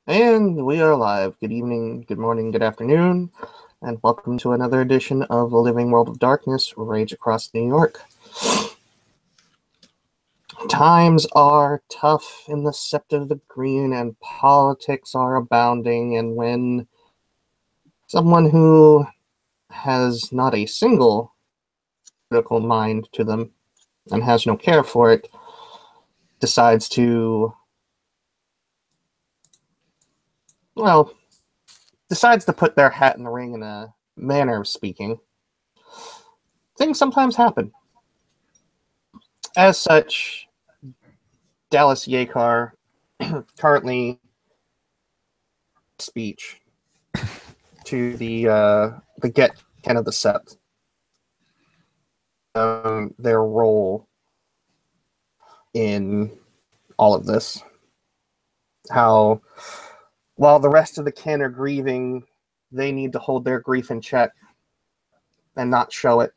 And we are live. Good evening, good morning, good afternoon, and welcome to another edition of The Living World of Darkness, Rage Across New York. Times are tough in the Sept of the Green, and politics are abounding, and when someone who has not a single critical mind to them and has no care for it decides to, decides to put their hat in the ring in a manner of speaking, things sometimes happen. As such, Dallas Yeacar currently speech to the Get Ken of the Sept, their role in all of this. How, while the rest of the kin are grieving, they need to hold their grief in check and not show it,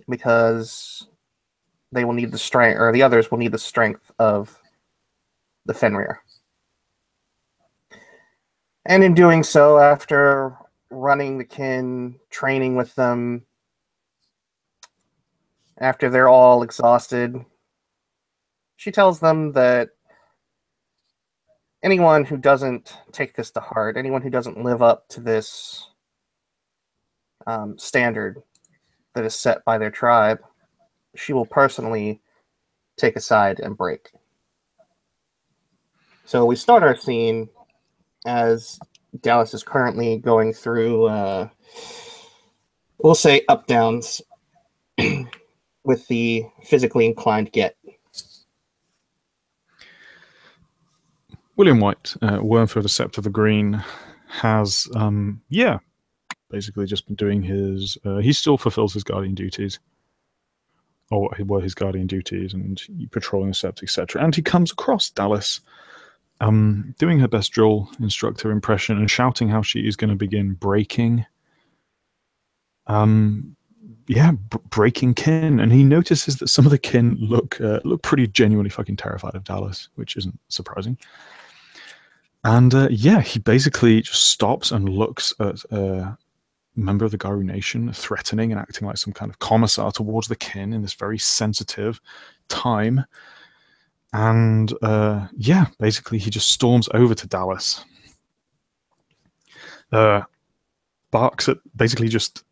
because they will need the strength, or the others will need the strength of the Fenrir. And in doing so, after running the kin, training with them, after they're all exhausted, she tells them that anyone who doesn't take this to heart, anyone who doesn't live up to this standard that is set by their tribe, she will personally take aside and break. So we start our scene as Dallas is currently going through, we'll say, up-downs with the physically inclined Get. William White, Wormfield, the Sept of the Green, has, basically just been doing his... he still fulfills his guardian duties, or were his guardian duties, and patrolling the Sept, etc. And he comes across Dallas doing her best drill instructor impression and shouting how she is going to begin breaking... breaking kin, and he notices that some of the kin look pretty genuinely fucking terrified of Dallas, which isn't surprising. And he basically just stops and looks at a member of the Garou Nation, threatening and acting like some kind of commissar towards the kin in this very sensitive time. And basically he just storms over to Dallas. Barks at, basically just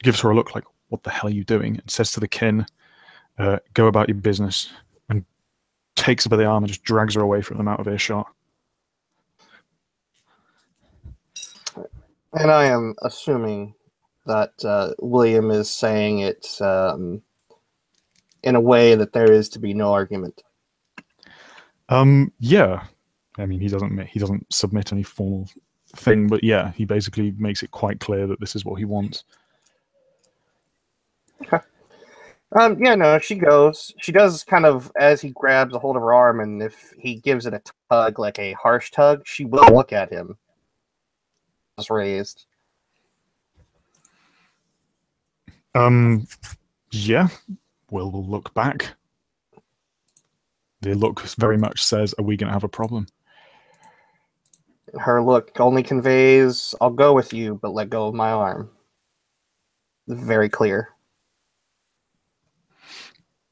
gives her a look like, "What the hell are you doing?" and says to the kin, "Go about your business," and takes her by the arm and just drags her away from them out of earshot. And I am assuming that William is saying it in a way that there is to be no argument. Yeah. I mean, he doesn't submit any formal thing, but yeah, he basically makes it quite clear that this is what he wants. Okay. She goes. She does kind of, as he grabs a hold of her arm, and if he gives it a tug, like a harsh tug, she will look at him. Raised. Yeah. Will look back. The look very much says, "Are we going to have a problem?" Her look only conveys, "I'll go with you, but let go of my arm." Very clear.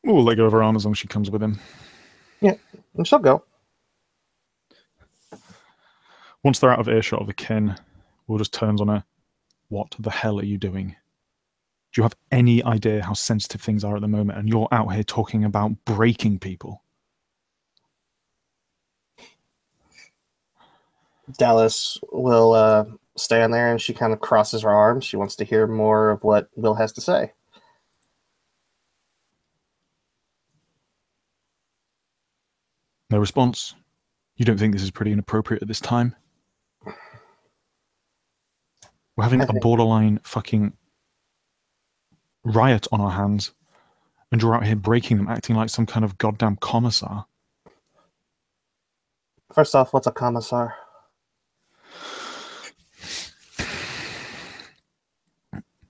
We'll let go of her arm as long as she comes with him. Yeah, and she'll go. Once they're out of earshot of the kin, Will just turns on her. "What the hell are you doing? Do you have any idea how sensitive things are at the moment? And you're out here talking about breaking people?" Dallas will stand there, and she kind of crosses her arms. She wants to hear more of what Will has to say. No response. You don't think this is pretty inappropriate at this time? We're having a borderline fucking riot on our hands, and you're out here breaking them, acting like some kind of goddamn commissar. First off, what's a commissar?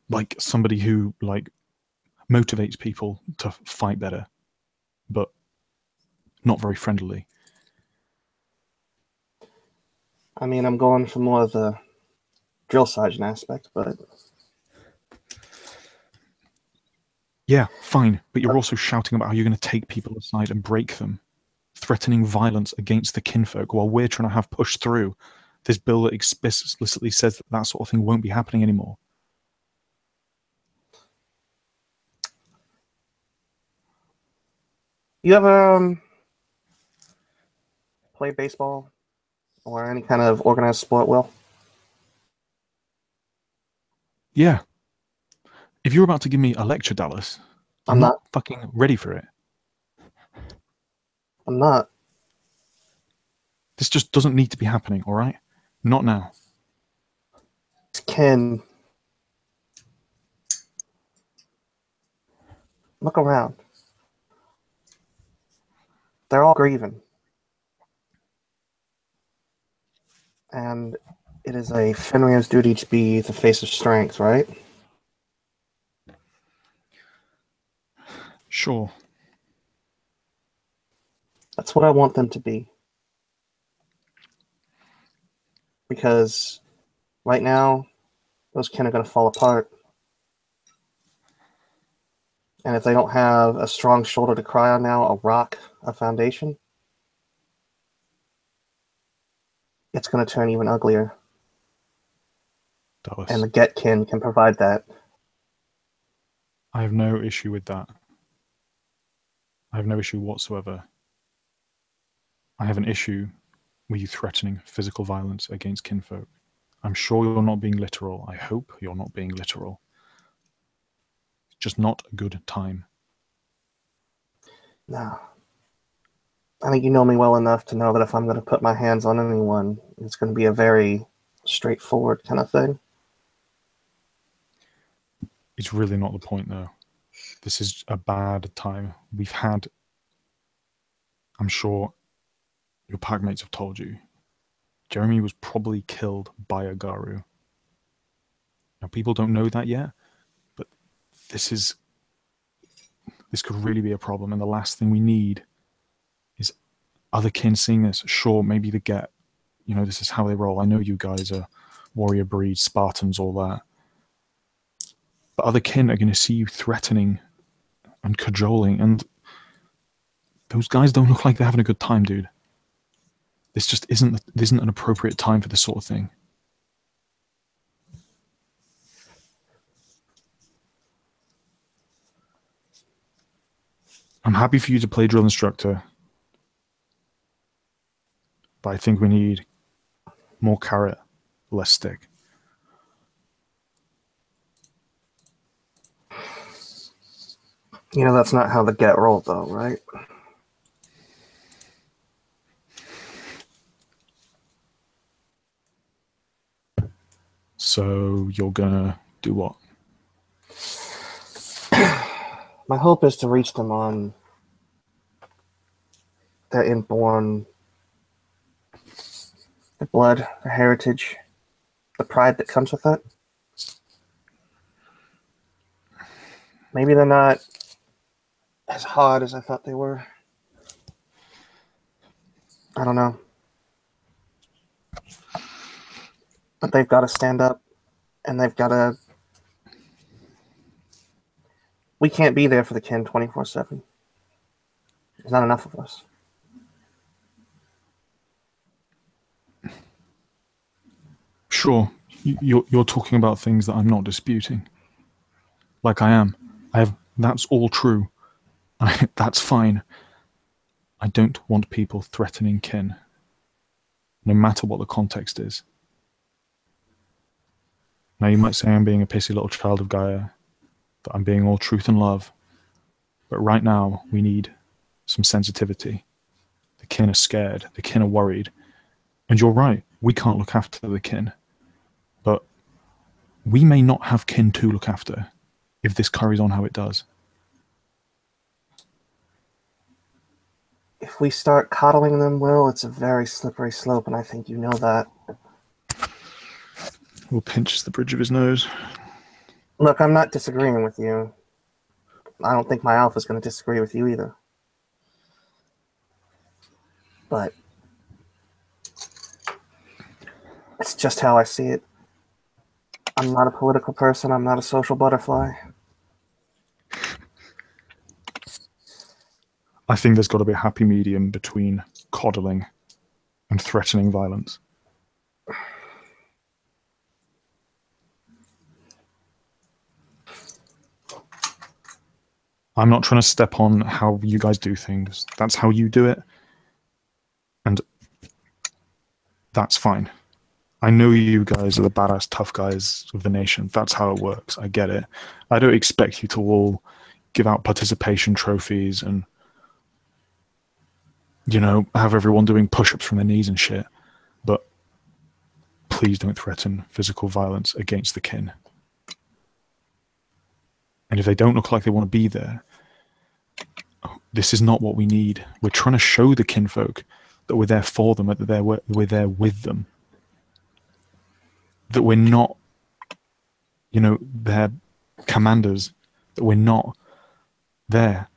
Like somebody who motivates people to fight better, but not very friendly. I mean, I'm going for more of the drill sergeant aspect, but Yeah, fine. But you're also shouting about how you're going to take people aside and break them, threatening violence against the kinfolk while we're trying to have pushed through this bill that explicitly says that that sort of thing won't be happening anymore. you ever play baseball or any kind of organized sport, Will? Yeah. If you're about to give me a lecture, Dallas, I'm I'm not not. fucking ready for it. I'm not. This just doesn't need to be happening, all right? Not now. Ken, look around. They're all grieving. And it is a Fenrir's duty to be the face of strength, right? Sure. That's what I want them to be. Because right now, those kin are going to fall apart. And if they don't have a strong shoulder to cry on now, a rock, a foundation, it's going to turn even uglier. And Dallas, the Get kin can provide that. I have no issue with that. I have no issue whatsoever. I have an issue with you threatening physical violence against kinfolk. I'm sure you're not being literal. I hope you're not being literal. It's just not a good time. No. I think you know me well enough to know that if I'm going to put my hands on anyone, it's going to be a very straightforward kind of thing. It's really not the point, though. This is a bad time. We've had, I'm sure your pack mates have told you, Jeremy was probably killed by a Garou. Now, people don't know that yet, but this could really be a problem. And the last thing we need is other kin seeing this. Sure, maybe they get, this is how they roll. I know you guys are warrior breed, Spartans, all that. But other kin are going to see you threatening and cajoling, and those guys don't look like they're having a good time, dude. This just isn't an appropriate time for this sort of thing. I'm happy for you to play drill instructor, but I think we need more carrot, less stick. You know, that's not how the Get rolled, though, right? So you're gonna do what? My hope is to reach them on their inborn, their blood, their heritage, the pride that comes with it. Maybe they're not as hard as I thought they were. I don't know. But they've got to stand up, and they've got to. We can't be there for the kin 24/7. There's not enough of us. Sure, you're talking about things that I'm not disputing. Like I am. That's all true. That's fine. I don't want people threatening kin, no matter what the context is. Now you might say I'm being a pissy little child of Gaia, that I'm being all truth and love, but right now we need some sensitivity. The kin are scared, the kin are worried, and you're right, we can't look after the kin, but we may not have kin to look after if this carries on how it does. If we start coddling them, Will, it's a very slippery slope, and I think you know that. Will pinches the bridge of his nose. Look, I'm not disagreeing with you. I don't think my alpha's going to disagree with you either. But It's just how I see it. I'm not a political person. I'm not a social butterfly. I think there's got to be a happy medium between coddling and threatening violence. I'm not trying to step on how you guys do things. That's how you do it. And that's fine. I know you guys are the badass tough guys of the nation. That's how it works. I get it. I don't expect you to all give out participation trophies and, you know, have everyone doing push-ups from their knees and shit. But please don't threaten physical violence against the kin. And if they don't look like they want to be there, this is not what we need. We're trying to show the kinfolk that we're there for them, that we're there with them. That we're not, you know, their commanders. That we're not there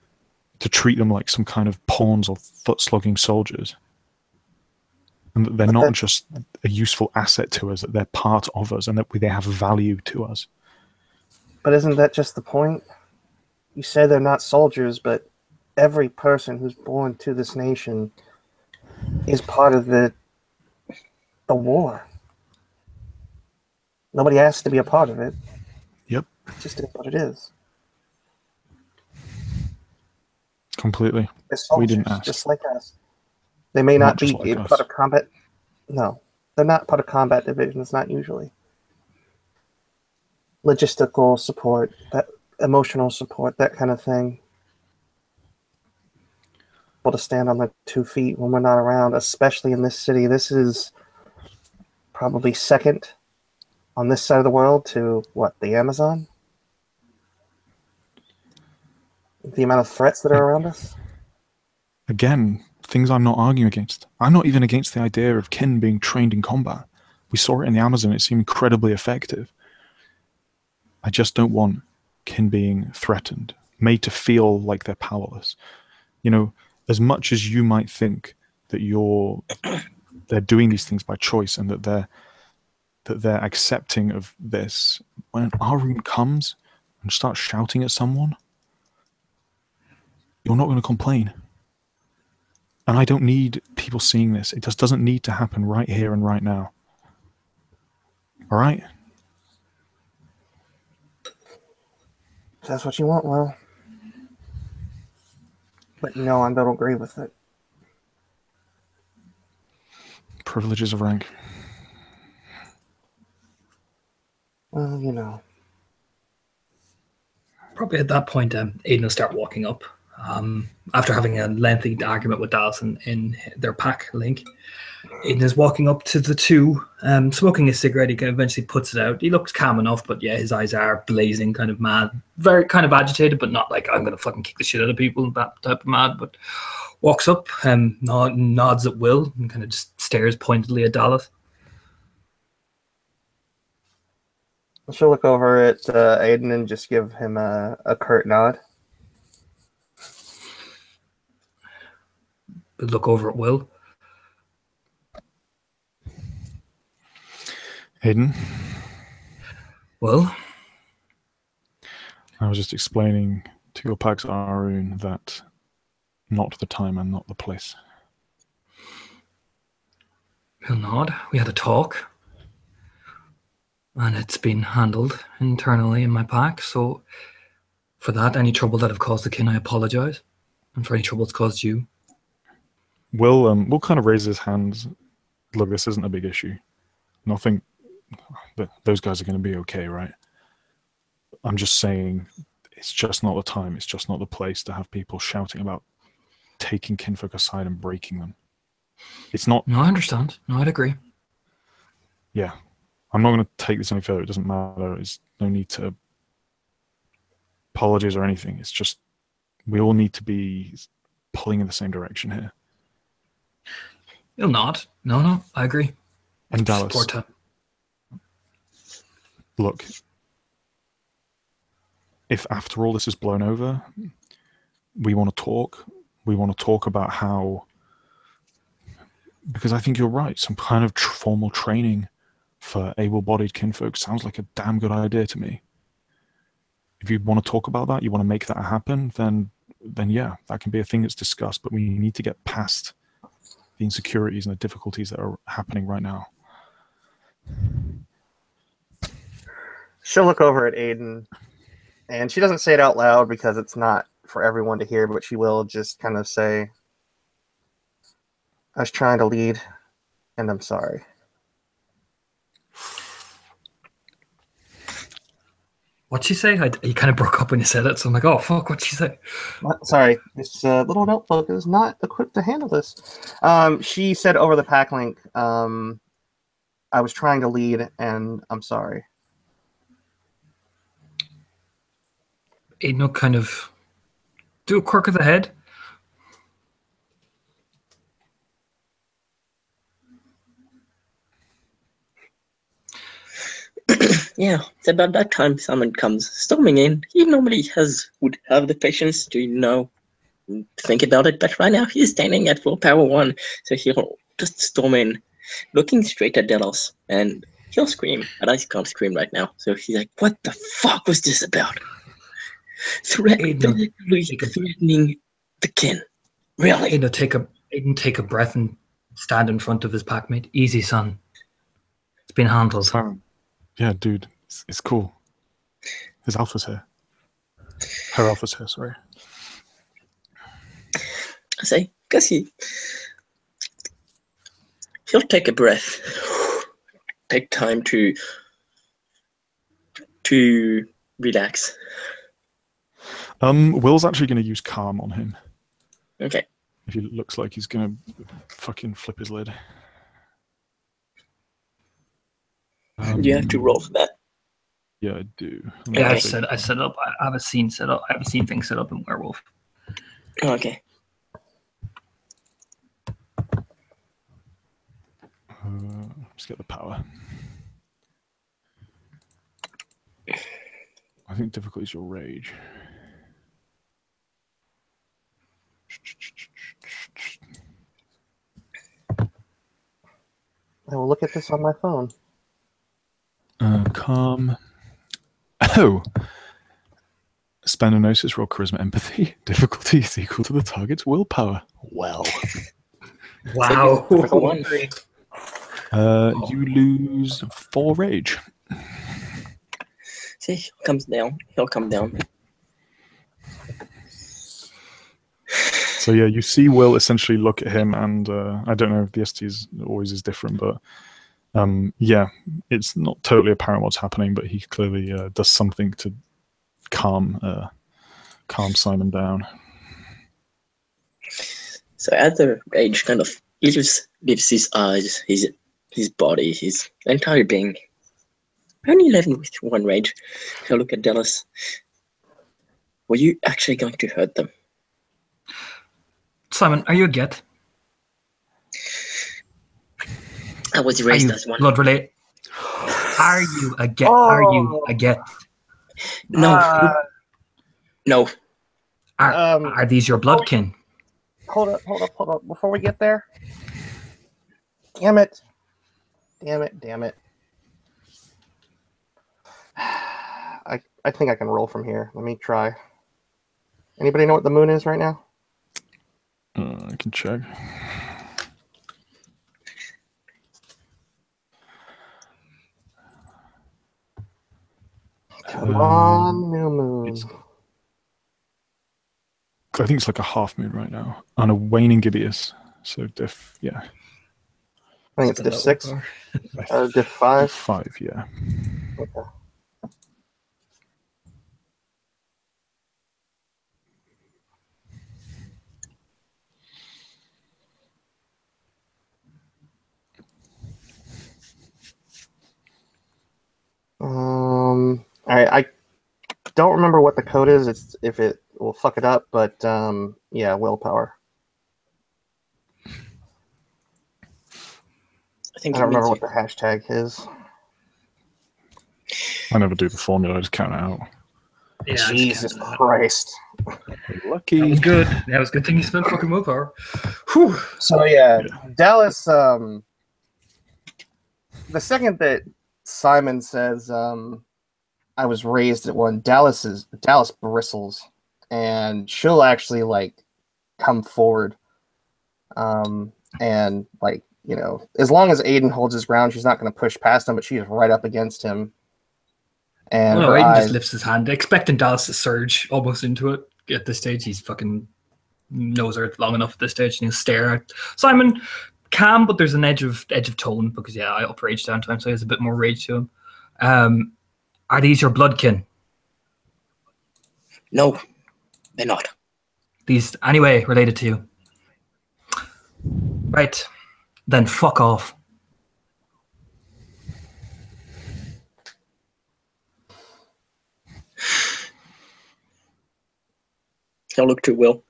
to treat them like some kind of pawns or foot-slogging soldiers. And that they're not just a useful asset to us, that they're part of us and that they have value to us. But isn't that just the point? You say they're not soldiers, but every person who's born to this nation is part of the war. Nobody asked to be a part of it. Yep. It just is what it is. Completely. They're soldiers, we didn't ask. Just like us. They may not be like part of combat. No, they're not part of combat divisions, not usually. Logistical support, that emotional support, that kind of thing. Able to stand on their 2 feet when we're not around, especially in this city. This is probably second on this side of the world to what, the Amazon? The amount of threats that are around us. Again, things I'm not arguing against. I'm not even against the idea of kin being trained in combat. We saw it in the Amazon. It seemed incredibly effective. I just don't want kin being threatened, made to feel like they're powerless. You know, as much as you might think that they're doing these things by choice and that they're accepting of this, when an Arun comes and starts shouting at someone, you're not going to complain. And I don't need people seeing this. It just doesn't need to happen right here and right now. All right? If that's what you want, well. But no, I don't agree with it. Privileges of rank. Well, you know. Probably at that point, Aiden will start walking up. After having a lengthy argument with Dallas in their pack link, Aiden is walking up to the two, smoking a cigarette. He eventually puts it out. He looks calm enough, but yeah, his eyes are blazing, kind of mad, very kind of agitated, but not like I'm going to fucking kick the shit out of people, that type of mad. But walks up, nods at Will, and kind of just stares pointedly at Dallas. She'll look over at Aiden and just give him a curt nod. Look over at Will. Aiden? Well? I was just explaining to your Pax Arun that not the time and not the place. He'll nod. We had a talk. And it's been handled internally in my pack, so for that, any trouble that I've caused the kin, I apologise. And for any trouble it's caused you. Will kind of raise his hands. Look, this isn't a big issue. Nothing. Those guys are going to be okay, right? I'm just saying, it's just not the time. It's just not the place to have people shouting about taking kinfolk aside and breaking them. It's not. No, I understand. No, I'd agree. Yeah. I'm not going to take this any further. It doesn't matter. There's no need to apologize or anything. It's just we all need to be pulling in the same direction here. You'll nod. No, I agree. And Dallas, look, if after all this is blown over, we want to talk. We want to talk about how, because I think you're right, some kind of formal training for able-bodied kinfolk sounds like a damn good idea to me. If you want to talk about that, you want to make that happen, then yeah, that can be a thing that's discussed. But we need to get past the insecurities and the difficulties that are happening right now. She'll look over at Aiden, and she doesn't say it out loud because it's not for everyone to hear, but she will just kind of say, I was trying to lead, and I'm sorry. What'd she say? You kind of broke up when you said it, so I'm like, oh, fuck, what'd she say? Sorry, this little notebook is not equipped to handle this. She said over the pack link, I was trying to lead, and I'm sorry. Aiden will kind of do a quirk of the head. Yeah, it's about that time someone comes storming in. He normally would have the patience to, think about it, but right now he's standing at full power 1, so he'll just storm in, looking straight at Delos, and he'll scream, but I can't scream right now, so he's like, what the fuck was this about? Threatening the kin. Really? Aiden take a breath and stand in front of his packmate. Easy, son. It's been handled. Yeah, dude, it's cool. His alpha's here. Her alpha's here, sorry. I say, guess he'll take a breath. Take time to relax. Will's actually going to use calm on him. Okay. If he looks like he's going to fucking flip his lid. Do you have to roll for that? Yeah, I do. Yeah, I set up. I have a scene set up. I have a scene thing set up in Werewolf. Okay. Let's get the power. I think difficulty is your rage. I will look at this on my phone. Calm. Oh! Spend a notice, roll charisma empathy. Difficulty is equal to the target's willpower. Well. Wow. You lose 4 rage. See, he'll come down. So yeah, you see Will essentially look at him, and I don't know if the ST always is different, but yeah, it's not totally apparent what's happening, but he clearly does something to calm Simon down. So as the rage kind of leaves his eyes, his body, his entire being, only left with one rage, he'll look at Dallas. Were you actually going to hurt them? Simon, are you a get? I was raised as one. Blood related. Are you a get? Oh. Are you a get? No. No. Are these your bloodkin? Hold up. Before we get there. Damn it. I think I can roll from here. Let me try. Anybody know what the moon is right now? I can check. Come on, new moon. I think it's like a half moon right now, and a waning gibbous. So diff, yeah. I think it's diff 6 or diff 5. 5, yeah. Okay. I don't remember what the code is. It's if it will fuck it up, but yeah, willpower. I don't remember what the hashtag is. I never do the formula. I just count it out. Yeah, Jesus Christ! Lucky. That was good. That was a good thing you spent fucking willpower. Whew. So yeah, Dallas. The second that Simon says, I was raised at one. Dallas bristles, and she'll actually like come forward, and like as long as Aiden holds his ground, she's not going to push past him, but she is right up against him, and Oh no, her Aiden just eyes. lifts his hand, expecting Dallas to surge almost into it. At this stage, he's fucking knows her long enough at this stage, and he'll stare at Simon. Calm, but there's an edge of tone because I up rage down to him, so he has a bit more rage to him. Are these your bloodkin? No, they're not. These anyway related to you? Right, then fuck off. He'll look to Will.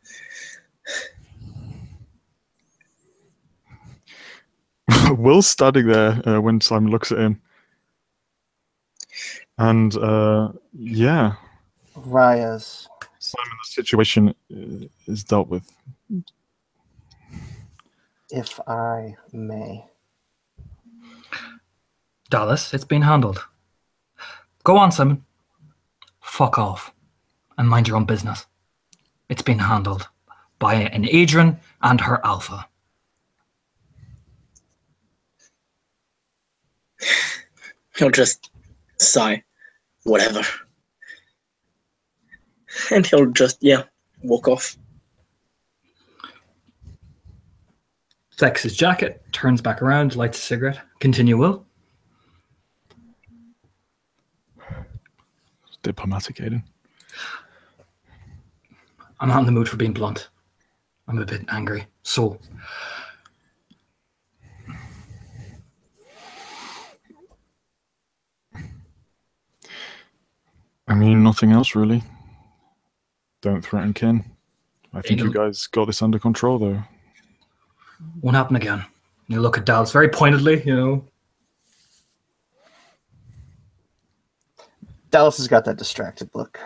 Will's standing there when Simon looks at him. And, yeah. Raya's. Simon, the situation is dealt with. If I may. Dallas, it's been handled. Go on, Simon. Fuck off. And mind your own business. It's been handled by an Adrian and her alpha. He'll just sigh. Whatever. And he'll just, walk off. Flex his jacket, turns back around, lights a cigarette. Continue, Will. Diplomatic, Aiden. I'm not in the mood for being blunt. I'm a bit angry. So, I mean, nothing else really. Don't threaten kin. I think Aiden. you guys got this under control, though. won't happen again. You look at Dallas very pointedly, Dallas has got that distracted look.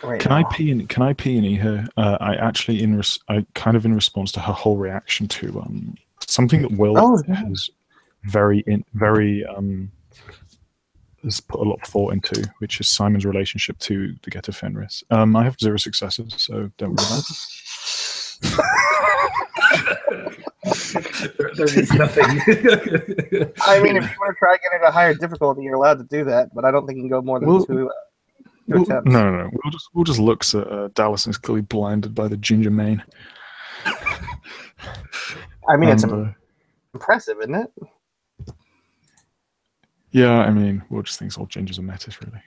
Right Can I pee and eat her? I actually in response to her whole reaction to something that Will has has put a lot of thought into, which is Simon's relationship to the Ghetto Fenris. I have 0 successes, so don't worry about it. there is nothing. I mean, if you want to try getting a higher difficulty, you're allowed to do that, but I don't think you can go more than two attempts. No. We'll just looks at Dallas and is clearly blinded by the ginger mane. I mean, it's And, impressive, isn't it? yeah, I mean, Will just thinks all gingers are metis, really.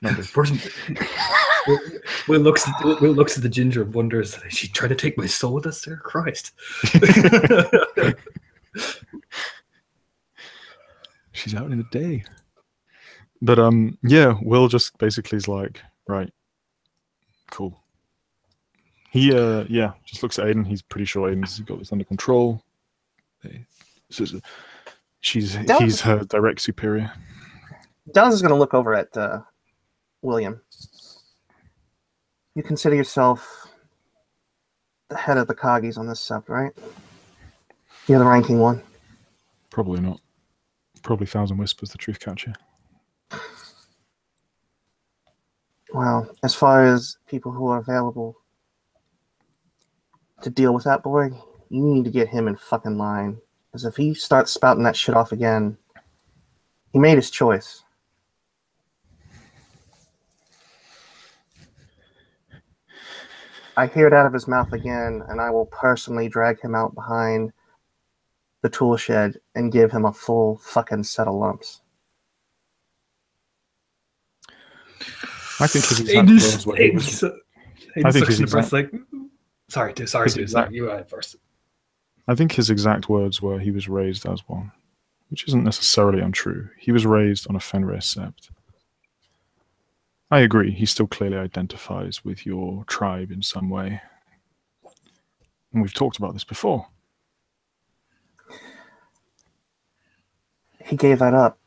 Not good. Will looks at the ginger and wonders, is she trying to take my soul with us there? Christ. She's out in the day. But yeah, Will just basically is like, right, cool. He just looks at Aiden. He's pretty sure Aiden's got this under control. He's her direct superior. Dallas is going to look over at William. You consider yourself the head of the Coggies on this sept, right? You're the ranking one. Probably not. Probably Thousand Whispers, the truth catcher. Well, as far as people who are available to deal with that boy, you need to get him in fucking line. Because if he starts spouting that shit off again, he made his choice. I hear it out of his mouth again, and I will personally drag him out behind the tool shed and give him a full fucking set of lumps. I think his exact words were... I think his exact... Sorry, you go first. I think his exact words were he was raised as one, which isn't necessarily untrue. He was raised on a Fenris sept. I agree, he still clearly identifies with your tribe in some way. And we've talked about this before. He gave that up,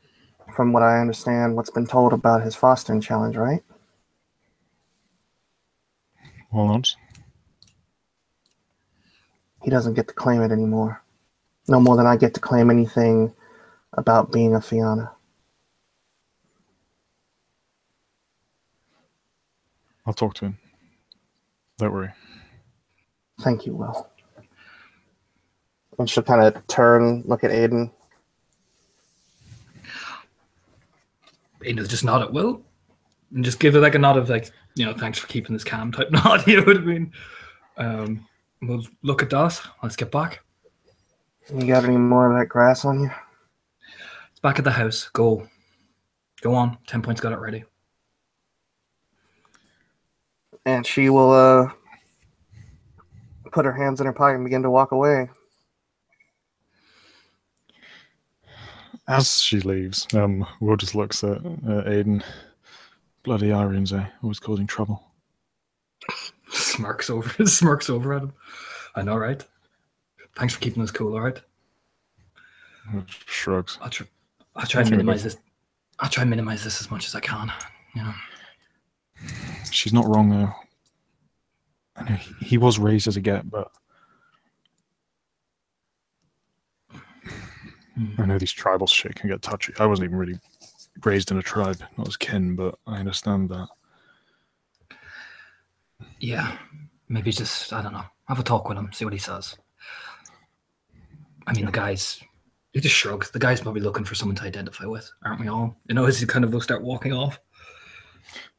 from what I understand, what's been told about his fostering challenge, right? Hold on. He doesn't get to claim it anymore. No more than I get to claim anything about being a Fianna. I'll talk to him. Don't worry. Thank you, Will. And she'll kind of turn, look at Aiden. Aiden will just nod at Will and just give it like a nod of like, you know, thanks for keeping this calm type nod. You know what I mean? We'll look at Dallas. Let's get back. You got any more of that grass on you? It's back at the house. Go on. 10 points got it ready. And she will put her hands in her pocket and begin to walk away. As she leaves, Will just looks at Aiden. Bloody Irenes, always causing trouble. Smirks over at him. I know, right? Thanks for keeping us cool, all right? Shrugs. I'll try and minimize this. I'll try and minimize this as much as I can. You know. She's not wrong though. I know he was raised as a get, but I know these tribal shit can get touchy. I wasn't even really raised in a tribe, not as kin, but I understand that. Yeah, maybe just, I don't know, have a talk with him, see what he says. I mean, the guys, he just shrugs. The guy's probably looking for someone to identify with, aren't we all? You know, as you kind of will start walking off.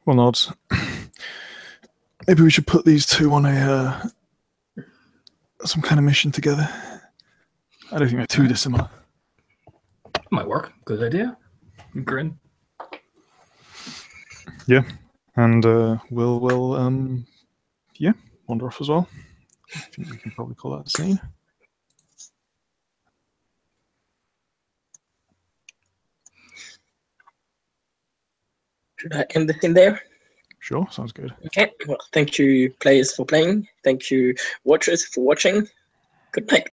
Well, nods. Maybe we should put these two on some kind of mission together. I don't think they're too dissimilar. Might work. Good idea. Grin. Yeah, and we'll wander off as well. I think we can probably call that a scene. Should I end the thing there? Sure, sounds good. Okay, well, thank you, players, for playing. Thank you, watchers, for watching. Good night.